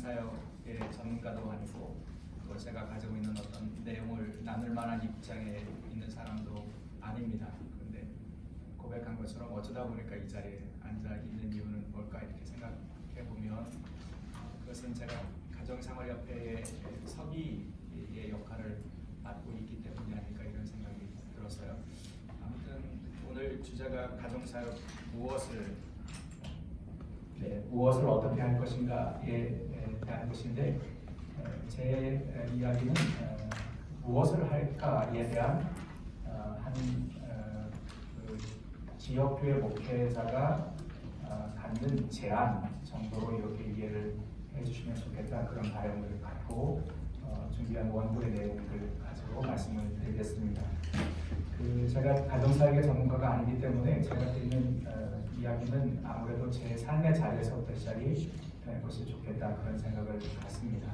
가정사역의 전문가도 아니고 또 제가 가지고 있는 어떤 내용을 나눌 만한 입장에 있는 사람도 아닙니다. 그런데 고백한 것처럼 어쩌다 보니까 이 자리에 앉아 있는 이유는 뭘까 이렇게 생각해 보면 그것은 제가 가정생활협회의 서기의 역할을 맡고 있기 때문이 아닐까 이런 생각이 들었어요. 아무튼 오늘 주제가 가정사역 무엇을 어떻게 할 것인가에 대한 것인데 제 이야기는 무엇을 할까에 대한 그 지역교회 목회자가 갖는 제안 정도로 이렇게 이해를 해주시면 좋겠다 그런 바람을 갖고 준비한 원고의 내용을 가지고 말씀을 드리겠습니다. 제가 가정사역의 전문가가 아니기 때문에 제가 드리는 이야기는 아무래도 제 삶의 자리에서부터 시작이 되는 것이 좋겠다 그런 생각을 갖습니다.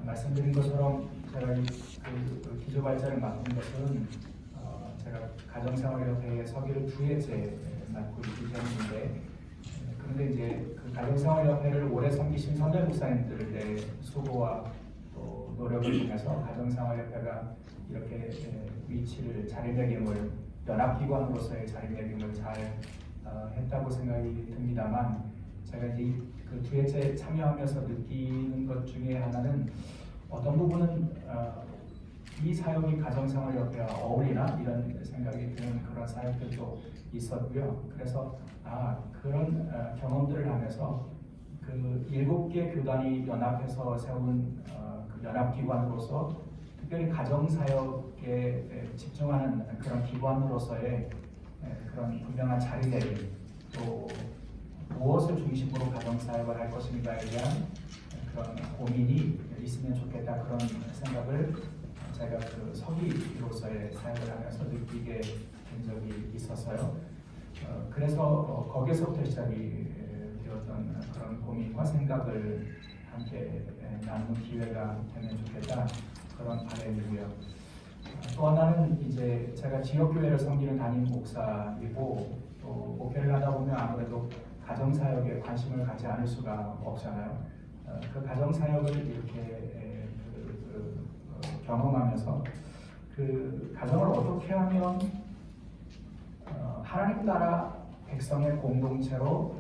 말씀드린 것처럼 제가 기조 발전을 맡은 것은 제가 가정생활협회의 서기를 2회째 맡고 있기 때문인데 그런데 이제 그 가정생활협회를 오래 섬기신 선배 목사님들의 수고와 또 노력을 통해서 가정생활협회가 이렇게 자리매김을 연합기관으로서의 자리매김을 잘 했다고 생각이 듭니다만 제가 이제 그 2회째 참여하면서 느끼는 것 중에 하나는 어떤 부분은 이 사역이 가정생활협회와 어울리나 이런 생각이 드는 그런 사역들도 있었고요. 그래서 그런 경험들을 하면서 그 7개 교단이 연합해서 세운 그 연합기관으로서 특별히 가정사역에 집중하는 그런 기관으로서의 그런 분명한 자리매김 또 무엇을 중심으로 가정사역을 할 것인가에 대한 그런 고민이 있으면 좋겠다 그런 생각을 제가 그 서기로서의 사역을 하면서 느끼게 된 적이 있었어요. 그래서 거기에서부터 시작이 되었던 그런 고민과 생각을 함께 나누는 기회가 되면 좋겠다 그런 바람이고요. 또 하나는 이제 제가 지역교회를 섬기는 담임 목사이고 또 목회를 하다 보면 아무래도 가정사역에 관심을 갖지 않을 수가 없잖아요. 그 가정사역을 이렇게 경험하면서 그 가정을 어떻게 하면 하나님 나라 백성의 공동체로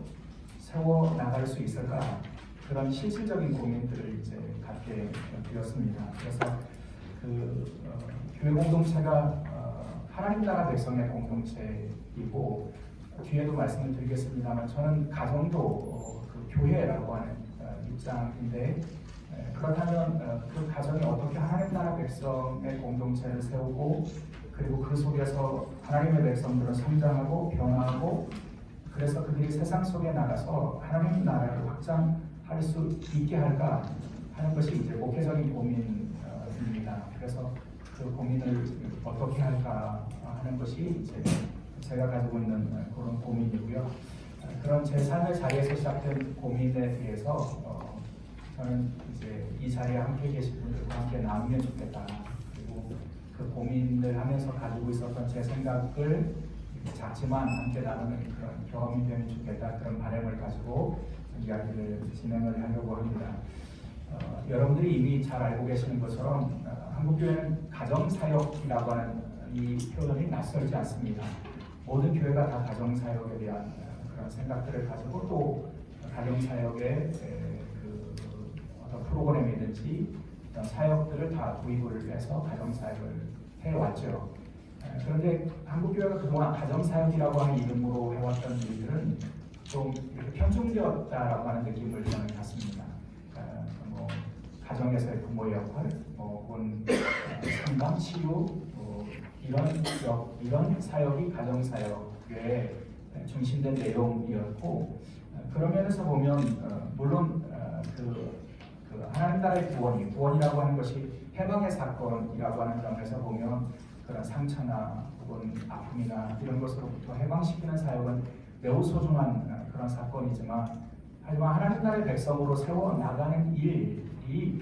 세워 나갈 수 있을까 그런 실질적인 고민들을 이제 갖게 되었습니다. 그래서 교회 공동체가 하나님 나라 백성의 공동체이고 뒤에도 말씀을 드리겠습니다만 저는 가정도 그 교회라고 하는 입장인데 그렇다면 그 가정이 어떻게 하나님 나라 백성의 공동체를 세우고 그리고 그 속에서 하나님의 백성들은 성장하고 변화하고 그래서 그들이 세상 속에 나가서 하나님 나라를 확장할 수 있게 할까 하는 것이 이제 목회적인 고민입니다. 그래서 그 고민을 어떻게 할까 하는 것이 이제 제가 가지고 있는 그런 고민이고요. 그런 제 삶의 자리에서 시작된 고민에 대해서 저는 이제 이 자리에 함께 계신 분들과 함께 나누면 좋겠다. 그리고 그 고민을 하면서 가지고 있었던 제 생각을 작지만 함께 나누는 그런 경험이 되면 좋겠다. 그런 바람을 가지고 이야기를 진행을 하려고 합니다. 여러분들이 이미 잘 알고 계시는 것처럼 한국교회는 가정사역이라고 하는 이 표현이 낯설지 않습니다. 모든 교회가 다 가정사역에 대한 그런 생각들을 가지고 또 가정사역의 어떤 프로그램이든지 어떤 사역들을 다 도입을 해서 가정사역을 해왔죠. 그런데 한국교회가 그동안 가정사역이라고 하는 이름으로 해왔던 일들은 좀 이렇게 편중되었다라고 하는 느낌을 저는 갖습니다. 가정에서의 부모의 역할, 혹은 상담, 치유, 이런 사역이 가정사역의 중심된 내용이었고 그런 면에서 보면 물론 그 하나님 나라의 구원이라고 하는 것이 해방의 사건이라고 하는 점에서 보면 그런 상처나 혹은 아픔이나 이런 것으로부터 해방시키는 사역은 매우 소중한 그런 사건이지만 하지만 하나님 나라의 백성으로 세워 나가는 일이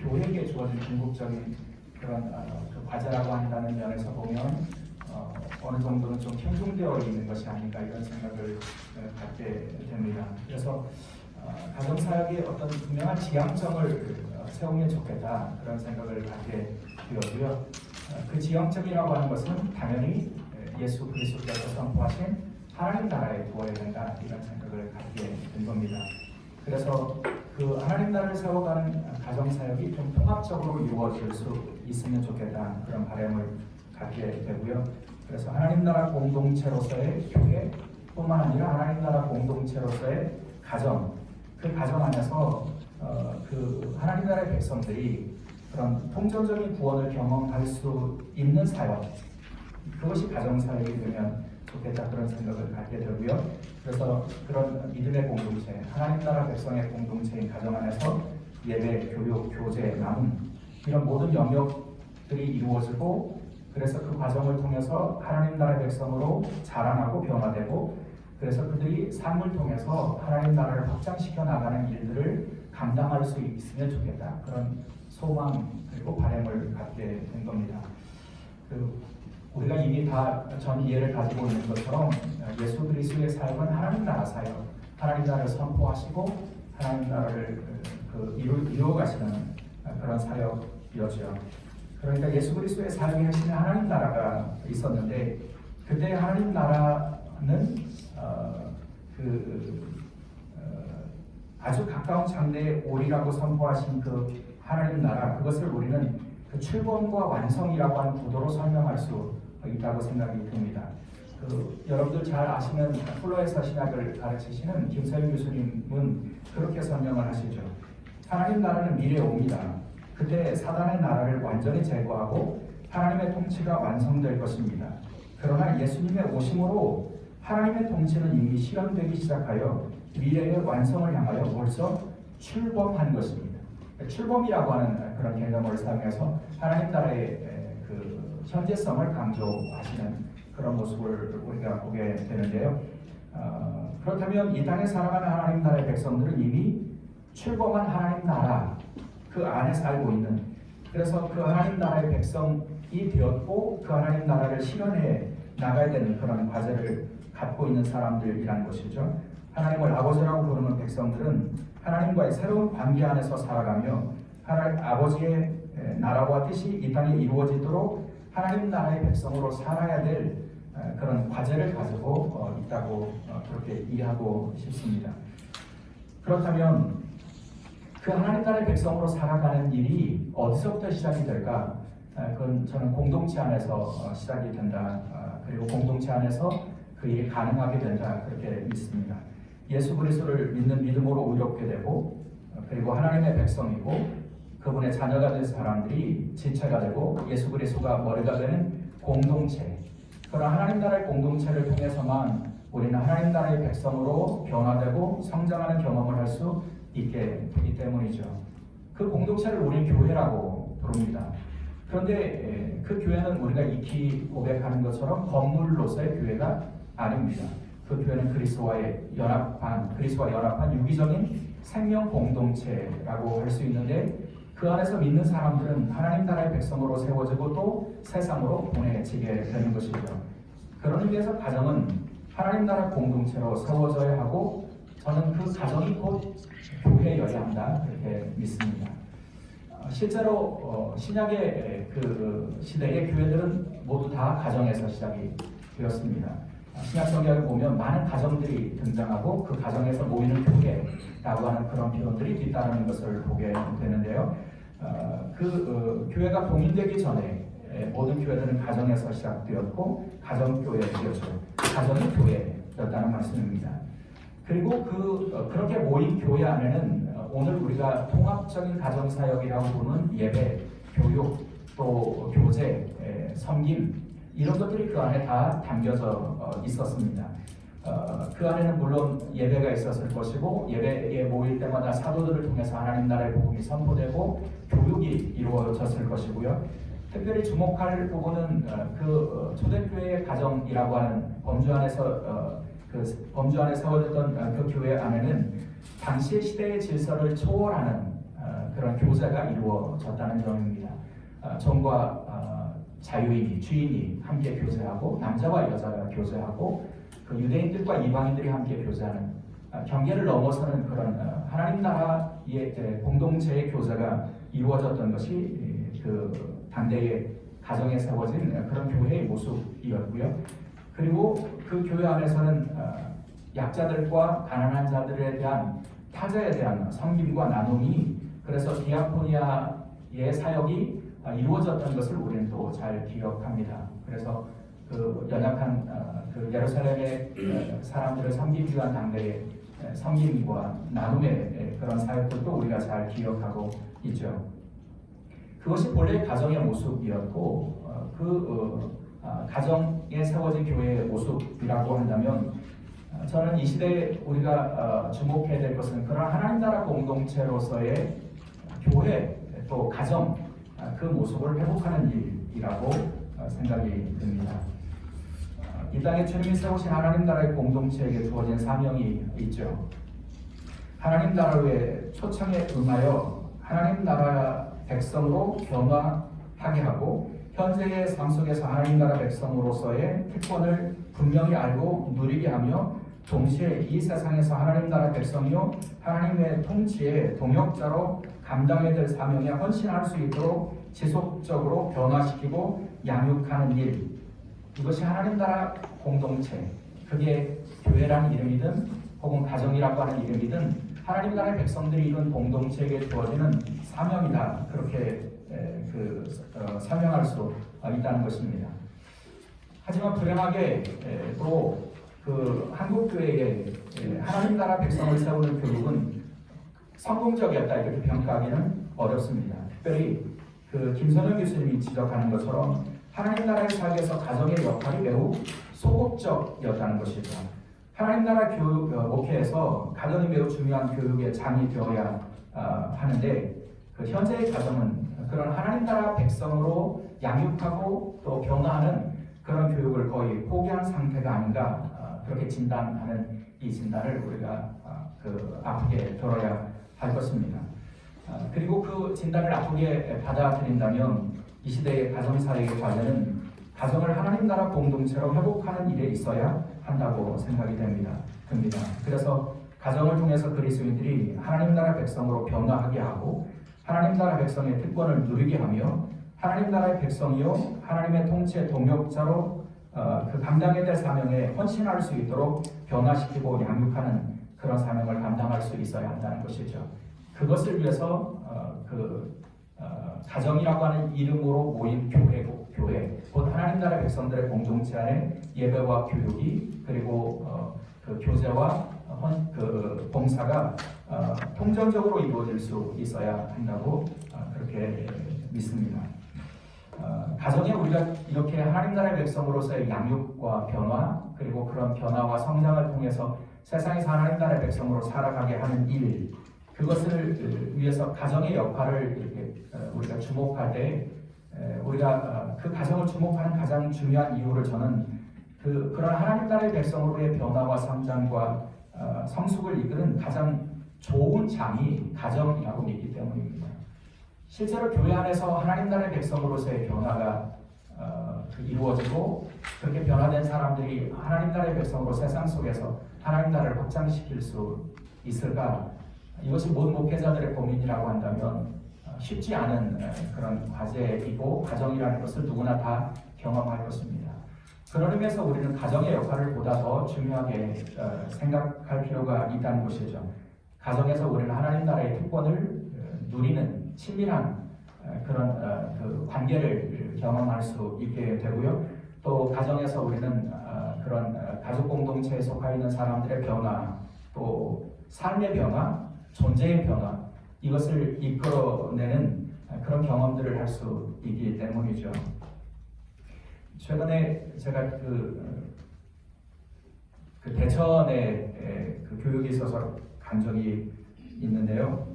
교회에게 주어진 궁극적인 그런 그 과제라고 한다는 면에서 보면 어느 정도는 좀 편중되어 있는 것이 아닌가 이런 생각을 갖게 됩니다. 그래서 가정사역에 어떤 분명한 지향점을 세우면 좋겠다 그런 생각을 갖게 되었고요. 그 지향점이라고 하는 것은 당연히 예수 그리스도께서 선포하신 하나님 나라에 두어야 된다 이런 생각을 갖게 된 겁니다. 그래서 그 하나님 나라를 세워가는 가정사역이 좀 통합적으로 이루어질 수 있으면 좋겠다 그런 바람을 갖게 되고요. 그래서 하나님 나라 공동체로서의 교회뿐만 아니라 하나님 나라 공동체로서의 가정, 그 가정 안에서 그 하나님 나라의 백성들이 그런 통전적인 구원을 경험할 수 있는 사역, 그것이 가정 사역이 되면 좋겠다 그런 생각을 갖게 되고요. 그래서 그런 믿음의 공동체, 하나님 나라 백성의 공동체인 가정 안에서 예배, 교육, 교제, 나눔 이런 모든 영역들이 이루어지고 그래서 그 과정을 통해서 하나님 나라의 백성으로 자라나고 변화되고 그래서 그들이 삶을 통해서 하나님 나라를 확장시켜 나가는 일들을 감당할 수 있으면 좋겠다 그런 소망 그리고 바람을 갖게 된 겁니다. 우리가 이미 다 전 이해를 가지고 있는 것처럼 예수 그리스도의 사역은 하나님 나라 사역, 하나님 나라를 선포하시고 하나님 나라를 이루어 가시는 그런 사역이었죠. 그러니까 예수 그리스도의 사역의 핵심에 하나님 나라가 있었는데 그때 하나님 나라는 아주 가까운 장래에 오리라고 선포하신 그 하나님 나라 그것을 우리는 그 출범과 완성이라고 하는 구도로 설명할 수 있다고 생각이 듭니다. 여러분들 잘 아시는 플로에서 신학을 가르치시는 김서윤 교수님은 그렇게 설명을 하시죠. 하나님 나라는 미래에 옵니다. 그때 사단의 나라를 완전히 제거하고 하나님의 통치가 완성될 것입니다. 그러나 예수님의 오심으로 하나님의 통치는 이미 실현되기 시작하여 미래의 완성을 향하여 벌써 출범한 것입니다. 출범이라고 하는 그런 개념을 사용해서 하나님 나라의 그 현재성을 강조하시는 그런 모습을 우리가 보게 되는데요. 그렇다면 이 땅에 살아가는 하나님 나라의 백성들은 이미 출범한 하나님 나라 그 안에 살고 있는 그래서 그 하나님 나라의 백성이 되었고 그 하나님 나라를 실현해 나가야 되는 그런 과제를 갖고 있는 사람들이라는 것이죠. 하나님을 아버지라고 부르는 백성들은 하나님과의 새로운 관계 안에서 살아가며 하나님 아버지의 나라와 뜻이 이 땅에 이루어지도록 하나님 나라의 백성으로 살아야 될 그런 과제를 가지고 있다고 그렇게 이해하고 싶습니다. 그렇다면 그 하나님 나라의 백성으로 살아가는 일이 어디서부터 시작이 될까? 그건 저는 공동체 안에서 시작이 된다. 그리고 공동체 안에서 그 일이 가능하게 된다. 그렇게 믿습니다. 예수 그리스도를 믿는 믿음으로 의롭게 되고 그리고 하나님의 백성이고 그분의 자녀가 된 사람들이 지체가 되고 예수 그리스도가 머리가 되는 공동체 그런 하나님 나라의 공동체를 통해서만 우리는 하나님 나라의 백성으로 변화되고 성장하는 경험을 할 수 있게 되기 때문이죠. 그 공동체를 우리 교회라고 부릅니다. 그런데 그 교회는 우리가 익히 고백하는 것처럼 건물로서의 교회가 아닙니다. 그 교회는 그리스도와 연합한 유기적인 생명 공동체라고 할 수 있는데 그 안에서 믿는 사람들은 하나님 나라의 백성으로 세워지고 또 세상으로 보내지게 되는 것이죠. 그런 의미에서 가정은 하나님 나라 공동체로 세워져야 하고 저는 그 가정이 곧 교회여야 한다 그렇게 믿습니다. 실제로 신약의 그 시대의 교회들은 모두 다 가정에서 시작이 되었습니다. 신약 성경을 보면 많은 가정들이 등장하고 그 가정에서 모이는 교회라고 하는 그런 표현들이 뒤따르는 것을 보게 되는데요. 교회가 봉인되기 전에 모든 교회들은 가정에서 시작되었고 가정교회였죠. 가정이 교회였다는 말씀입니다. 그리고 그렇게 모인 교회 안에는 오늘 우리가 통합적인 가정사역이라고 부르는 예배, 교육, 또 교제, 섬김 이런 것들이 그 안에 다 담겨져 있었습니다. 그 안에는 물론 예배가 있었을 것이고 예배에 모일 때마다 사도들을 통해서 하나님 나라의 복음이 선포되고 교육이 이루어졌을 것이고요. 특별히 주목할 부분은 초대교회의 가정이라고 하는 범주 안에 세워졌던 그 교회 안에는 당시 시대의 질서를 초월하는 그런 교제가 이루어졌다는 점입니다. 종과 자유인이, 주인이 함께 교제하고 남자와 여자가 교제하고 그 유대인들과 이방인들이 함께 교제하는 경계를 넘어서는 그런 하나님 나라의 공동체의 교제가 이루어졌던 것이 그 당대의 가정에 세워진 그런 교회의 모습이었고요. 그리고 그 교회 안에서는 약자들과 가난한 자들에 대한 타자에 대한 섬김과 나눔이 그래서 디아코니아의 사역이 이루어졌던 것을 우리는 또 잘 기억합니다. 그래서 그 연약한 그 예루살렘의 사람들을 섬기기 위한 당대의 섬김과 나눔의 그런 사역들도 우리가 잘 기억하고 있죠. 그것이 본래 가정의 모습이었고 가정에 세워진 교회의 모습이라고 한다면 저는 이 시대에 우리가 주목해야 될 것은 그런 하나님 나라 공동체로서의 교회 또 가정 그 모습을 회복하는 일이라고 생각이 듭니다. 이 땅에 주님이 세우신 하나님 나라의 공동체에게 주어진 사명이 있죠. 하나님 나라의 초청에 응하여 하나님 나라 백성으로 변화하게 하고 현재의 삶 속에서 하나님 나라 백성으로서의 특권을 분명히 알고 누리게 하며 동시에 이 세상에서 하나님 나라 백성이요 하나님의 통치의 동역자로 감당해야 될 사명에 헌신할 수 있도록 지속적으로 변화시키고 양육하는 일, 이것이 하나님 나라 공동체, 그게 교회라는 이름이든 혹은 가정이라고 하는 이름이든 하나님 나라의 백성들이 이룬 공동체에게 주어지는 사명이다, 그렇게 설명할 수 있다는 것입니다. 하지만 불행하게 또 그 한국 교회의 하나님 나라 백성을 세우는 교육은 성공적이었다 이렇게 평가하기는 어렵습니다. 특별히 그 김선영 교수님이 지적하는 것처럼 하나님 나라의 사역에서 가정의 역할이 매우 소극적이었다는 것이죠. 하나님 나라 교육 목회에서 가정이 매우 중요한 교육의 장이 되어야 하는데 그 현재의 가정은 그런 하나님 나라 백성으로 양육하고 또 변화하는 그런 교육을 거의 포기한 상태가 아닌가 그렇게 진단하는 이 진단을 우리가 아프게 들어야 할 것입니다. 그리고 그 진단을 아프게 받아들인다면 이 시대의 가정사역의 과제는 가정을 하나님 나라 공동체로 회복하는 일에 있어야 한다고 생각이 됩니다. 그래서 가정을 통해서 그리스도인들이 하나님 나라 백성으로 변화하게 하고 하나님 나라 백성의 특권을 누리게 하며 하나님 나라의 백성이요 하나님의 통치의 동역자로 그 감당해야 될 사명에 헌신할 수 있도록 변화시키고 양육하는 그런 사명을 감당할 수 있어야 한다는 것이죠. 그것을 위해서 가정이라고 하는 이름으로 모인 교회, 곧 하나님 나라 백성들의 공동체 안에 예배와 교육이 그리고 그 교제와 그 봉사가 통전적으로 이루어질 수 있어야 한다고 그렇게 믿습니다. 가정에 우리가 이렇게 하나님 나라의 백성으로서의 양육과 변화 그리고 그런 변화와 성장을 통해서 세상에서 하나님 나라의 백성으로 살아가게 하는 일, 그것을 위해서 가정의 역할을 이렇게 우리가 주목할 때 우리가 그 가정을 주목하는 가장 중요한 이유를 저는 그런 하나님 나라의 백성으로의 변화와 성장과 성숙을 이끄는 가장 좋은 장이 가정이라고 믿기 때문입니다. 실제로 교회 안에서 하나님 나라의 백성으로서의 변화가 이루어지고 그렇게 변화된 사람들이 하나님 나라의 백성으로 세상 속에서 하나님 나라를 확장시킬 수 있을까? 이것이 모든 목회자들의 고민이라고 한다면 쉽지 않은 그런 과제이고 가정이라는 것을 누구나 다 경험할 것입니다. 그런 의미에서 우리는 가정의 역할을 보다 더 중요하게 생각할 필요가 있다는 것이죠. 가정에서 우리는 하나님 나라의 특권을 누리는 친밀한 그런 그 관계를 경험할 수 있게 되고요. 또 가정에서 우리는 그런 가족 공동체에 속해 있는 사람들의 변화, 또 삶의 변화, 존재의 변화, 이것을 이끌어내는 그런 경험들을 할 수 있기 때문이죠. 최근에 제가 그 대천에 그 교육이 있어서 간 적이 있는데요.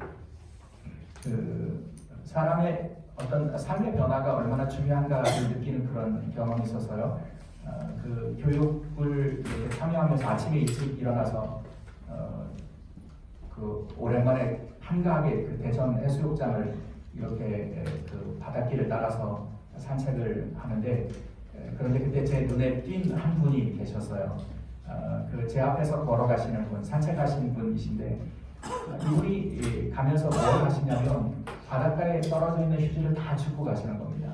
그 사람의 어떤 삶의 변화가 얼마나 중요한가를 느끼는 그런 경험이 있어서요. 그 교육을 이렇게 참여하면서 아침에 일찍 일어나서 그 오랜만에 한가하게 그 대천 해수욕장을 이렇게 그 바닷길을 따라서 산책을 하는데 그런데 그때 제 눈에 띈 한 분이 계셨어요. 그 제 앞에서 걸어가시는 분, 산책하시는 분이신데 이분이 가면서 뭘 하시냐면 바닷가에 떨어져 있는 휴지를 다 줍고 가시는 겁니다.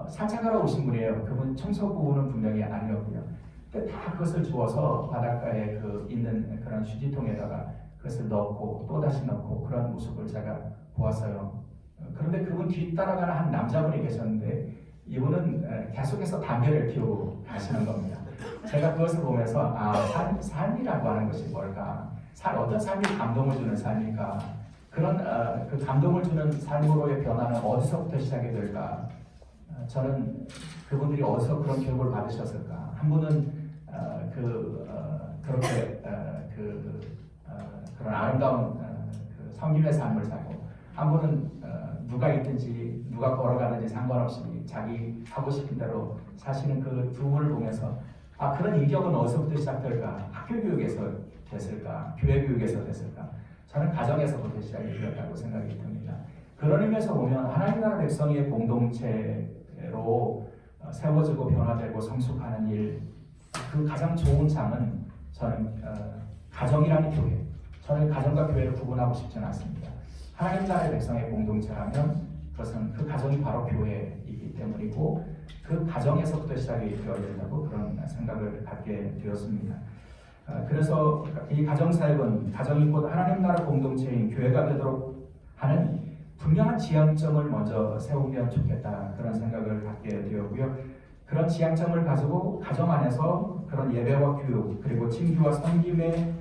산책하러 오신 분이에요. 그분 청소부는 분명히 아니었고요. 근데 다 그것을 주워서 바닷가에 그 있는 그런 휴지통에다가 그것을 넣고 또 다시 넣고 그런 모습을 제가 보았어요. 그런데 그분 뒤 따라가는 한 남자분이 계셨는데 이분은 계속해서 담배를 피우고 가시는 겁니다. 제가 그것을 보면서 삶이라고 하는 것이 뭘까? 어떤 삶이 감동을 주는 삶일까? 그런 그 감동을 주는 삶으로의 변화는 어디서부터 시작이 될까? 저는 그분들이 어디서 그런 교육을 받으셨을까? 한 분은 그렇게 그런 아름다운 그 섬김의 삶을 살고, 한 분은 누가 있든지 누가 걸어가든지 상관없이 자기 하고 싶은 대로 사시는 그 두 분을 보면서 그런 인격은 어디서부터 시작될까? 학교 교육에서 됐을까? 교회 교육에서 됐을까? 저는 가정에서부터 시작이 되었다고 생각이 듭니다. 그런 의미에서 보면 하나님 나라 백성의 공동체로 세워지고 변화되고 성숙하는 일, 그 가장 좋은 장은 저는 가정이라는 교회, 저는 가정과 교회를 구분하고 싶지는 않습니다. 하나님 나라의 백성의 공동체라면 그것은 그 가정이 바로 교회이기 때문이고 그 가정에서부터 시작이 되어야 된다고 그런 생각을 갖게 되었습니다. 그래서 이 가정사역은 가정이 곧 하나님 나라 공동체인 교회가 되도록 하는 분명한 지향점을 먼저 세우면 좋겠다 그런 생각을 갖게 되었고요. 그런 지향점을 가지고 가정 안에서 그런 예배와 교육 그리고 친교와 섬김의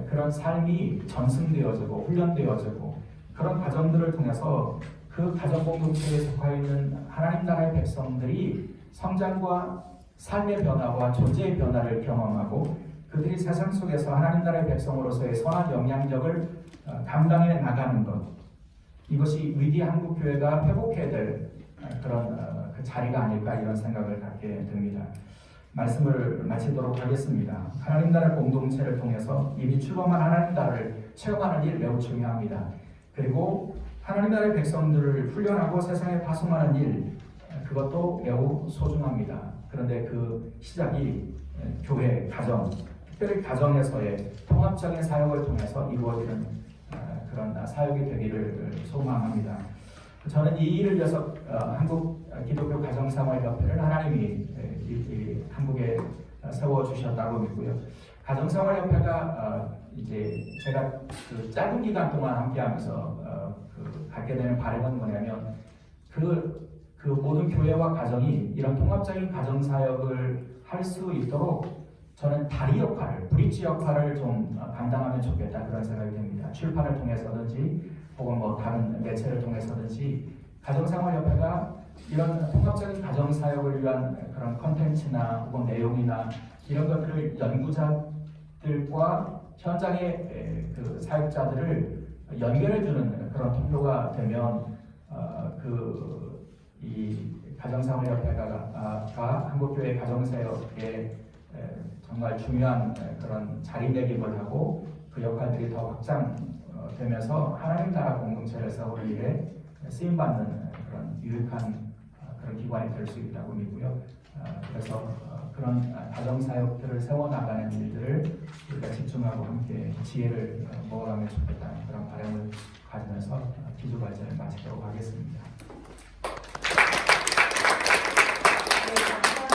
그런 삶이 전승되어지고 훈련되어지고 그런 과정들을 통해서 그 가정 공동체에 속해 있는 하나님 나라의 백성들이 성장과 삶의 변화와 존재의 변화를 경험하고 그들이 세상 속에서 하나님 나라의 백성으로서의 선한 영향력을 감당해 나가는 것, 이것이 위기 한국 교회가 회복해야 될 그런 그 자리가 아닐까 이런 생각을 갖게 됩니다. 말씀을 마치도록 하겠습니다. 하나님 나라 공동체를 통해서 이미 출범한 하나님 나라를 체험하는 일 매우 중요합니다. 그리고 하나님 나라의 백성들을 훈련하고 세상에 파송하는 일, 그것도 매우 소중합니다. 그런데 그 시작이 교회, 가정, 특별히 가정에서의 통합적인 사역을 통해서 이루어지는 그런 사역이 되기를 소망합니다. 저는 이 일을 위해서 한국 기독교 가정생활협회를 하나님이 한국에 세워주셨다고 믿고요. 가정생활협회가 이제 제가 그 짧은 기간 동안 함께하면서 갖게 되는 바람은 뭐냐면 그 모든 교회와 가정이 이런 통합적인 가정사역을 할 수 있도록 저는 다리 역할을, 브릿지 역할을 좀 감당하면 좋겠다 그런 생각이 듭니다. 출판을 통해서든지 혹은 뭐 다른 매체를 통해서든지 가정생활협회가 이런 통합적인 가정사역을 위한 그런 컨텐츠나 혹은 내용이나 이런 것들을 연구자들과 현장의 그 사역자들을 연결해주는 그런 통로가 되면 이 가정생활협회가 한국교회 가정사역에 정말 중요한 그런 자리매김을 하고 그 역할들이 더 확장되면서 하나님 나라 공동체를 세우는 일에 쓰임받는 그런 유익한 그런 기관이 될 수 있다고 믿고요. 그래서 그런 가정사역들을 세워나가는 일들을 우리가 집중하고 함께 지혜를 모아가면 좋겠다는 그런 바람을 가지면서 기도발전을 마치도록 하겠습니다.